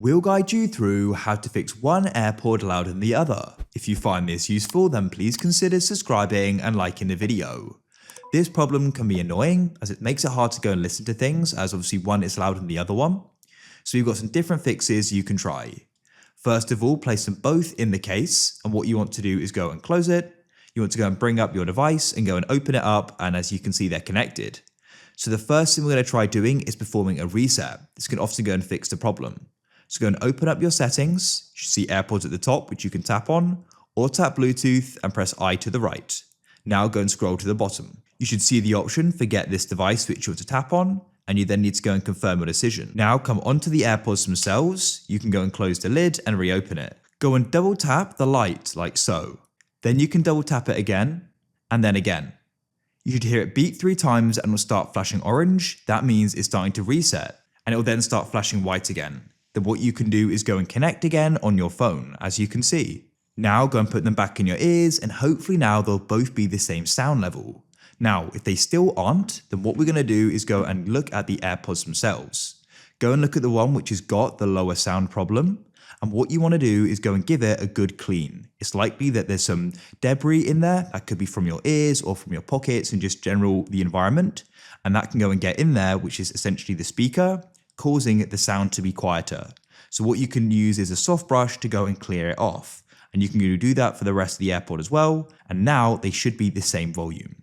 We'll guide you through how to fix one AirPod louder than the other. If you find this useful, then please consider subscribing and liking the video. This problem can be annoying as it makes it hard to go and listen to things, as obviously one is louder than the other one. So we've got some different fixes you can try. First of all, place them both in the case, and what you want to do is go and close it. You want to go and bring up your device and go and open it up, and as you can see, they're connected. So the first thing we're going to try doing is performing a reset. This can often go and fix the problem. So go and open up your settings. You should see AirPods at the top, which you can tap on, or tap Bluetooth and press I to the right. Now go and scroll to the bottom. You should see the option forget this device, which you want to tap on, and you then need to go and confirm your decision. Now come onto the AirPods themselves. You can go and close the lid and reopen it. Go and double tap the light like so. Then you can double tap it again, and then again. You should hear it beep 3 times and it will start flashing orange. That means it's starting to reset, and it will then start flashing white again. Then what you can do is go and connect again on your phone, as you can see. Now go and put them back in your ears, and hopefully now they'll both be the same sound level. Now, if they still aren't, then what we're going to do is go and look at the AirPods themselves. Go and look at the one which has got the lower sound problem, and what you want to do is go and give it a good clean. It's likely that there's some debris in there, that could be from your ears or from your pockets and just general the environment, and that can go and get in there, which is essentially the speaker, causing the sound to be quieter. So what you can use is a soft brush to go and clear it off, and you can do that for the rest of the AirPod as well, and now they should be the same volume.